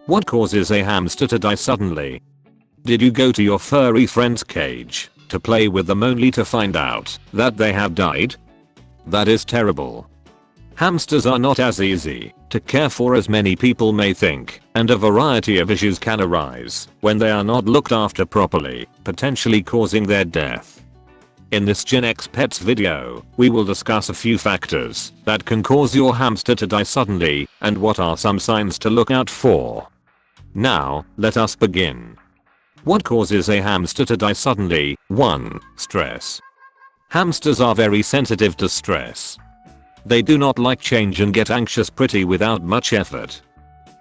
What causes a hamster to die suddenly? Did you go to your furry friend's cage to play with them only to find out that they have died? That is terrible. Hamsters are not as easy to care for as many people may think, and a variety of issues can arise when they are not looked after properly, potentially causing their death. In this Gen X Pets video, we will discuss a few factors that can cause your hamster to die suddenly and what are some signs to look out for. Now, let us begin. What causes a hamster to die suddenly? 1. Stress. Hamsters are very sensitive to stress. They do not like change and get anxious pretty without much effort.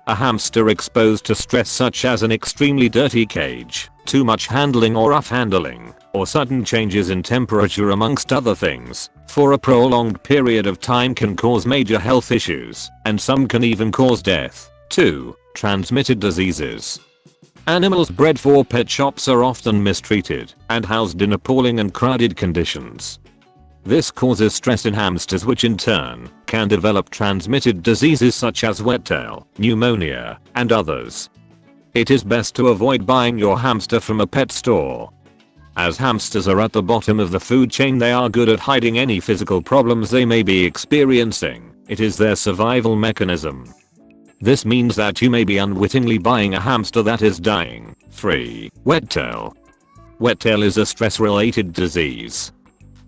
A hamster exposed to stress such as an extremely dirty cage, too much handling or rough handling, or sudden changes in temperature amongst other things, for a prolonged period of time can cause major health issues, and some can even cause death. 2. Transmitted diseases. Animals bred for pet shops are often mistreated and housed in appalling and crowded conditions. This causes stress in hamsters, which in turn can develop transmitted diseases such as wet tail, pneumonia, and others. It is best to avoid buying your hamster from a pet store. As hamsters are at the bottom of the food chain, they are good at hiding any physical problems they may be experiencing. It is their survival mechanism. This means that you may be unwittingly buying a hamster that is dying. 3. Wet tail. Wet tail is a stress-related disease.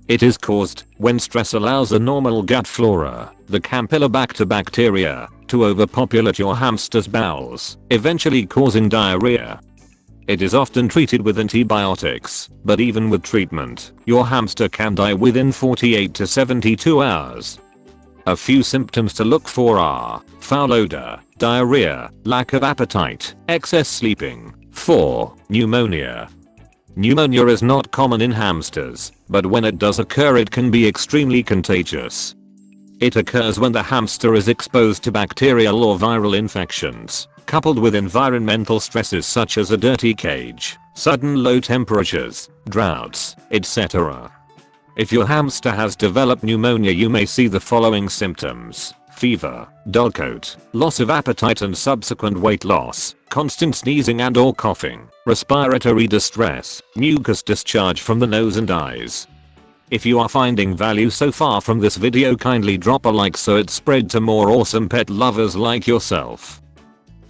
It is caused when stress allows a normal gut flora, the Campylobacter bacteria, to overpopulate your hamster's bowels, eventually causing diarrhea. It is often treated with antibiotics, but even with treatment, your hamster can die within 48 to 72 hours. A few symptoms to look for are foul odor, diarrhea, lack of appetite, excess sleeping. 4. Pneumonia. Pneumonia is not common in hamsters, but when it does occur it can be extremely contagious. It occurs when the hamster is exposed to bacterial or viral infections, coupled with environmental stresses such as a dirty cage, sudden low temperatures, droughts, etc. If your hamster has developed pneumonia, you may see the following symptoms: fever, dull coat, loss of appetite and subsequent weight loss, constant sneezing and or coughing, respiratory distress, mucus discharge from the nose and eyes. If you are finding value so far from this video, kindly drop a like so it spread to more awesome pet lovers like yourself.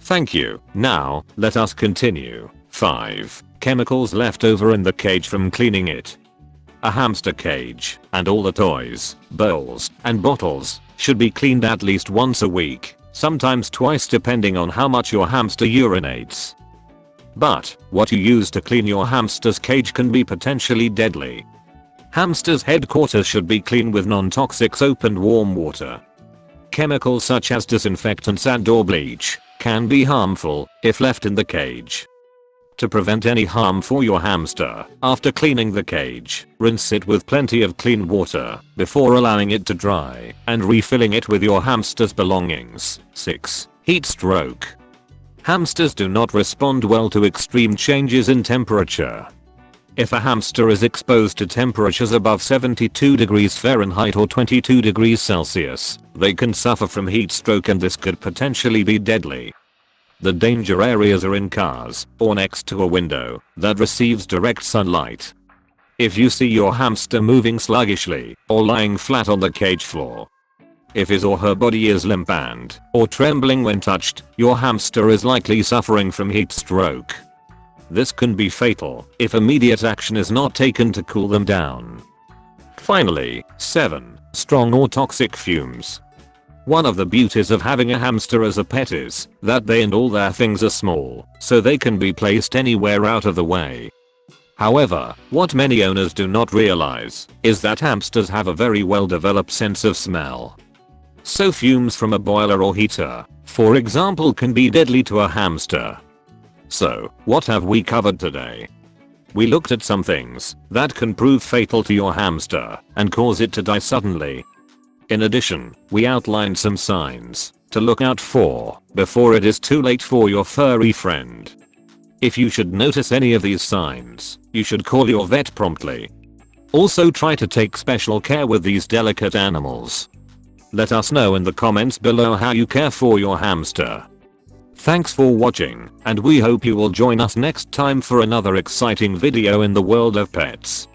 Thank you. Now, let us continue. 5. Chemicals left over in the cage from cleaning it. A hamster cage, and all the toys, bowls, and bottles, should be cleaned at least once a week, sometimes twice depending on how much your hamster urinates. But, what you use to clean your hamster's cage can be potentially deadly. Hamsters' headquarters should be clean with non-toxic soap and warm water. Chemicals such as disinfectants and or bleach can be harmful if left in the cage. To prevent any harm for your hamster, after cleaning the cage, rinse it with plenty of clean water before allowing it to dry and refilling it with your hamster's belongings. 6. Heat stroke. Hamsters do not respond well to extreme changes in temperature. If a hamster is exposed to temperatures above 72 degrees Fahrenheit or 22 degrees Celsius, they can suffer from heat stroke, and this could potentially be deadly. The danger areas are in cars or next to a window that receives direct sunlight. If you see your hamster moving sluggishly or lying flat on the cage floor, if his or her body is limp and or trembling when touched, your hamster is likely suffering from heat stroke. This can be fatal if immediate action is not taken to cool them down. Finally, 7. Strong or toxic fumes. One of the beauties of having a hamster as a pet is that they and all their things are small, so they can be placed anywhere out of the way. However, what many owners do not realize is that hamsters have a very well developed sense of smell. So fumes from a boiler or heater, for example, can be deadly to a hamster. So, what have we covered today? We looked at some things that can prove fatal to your hamster and cause it to die suddenly. In addition, we outlined some signs to look out for before it is too late for your furry friend. If you should notice any of these signs, you should call your vet promptly. Also, try to take special care with these delicate animals. Let us know in the comments below how you care for your hamster. Thanks for watching, and we hope you will join us next time for another exciting video in the world of pets.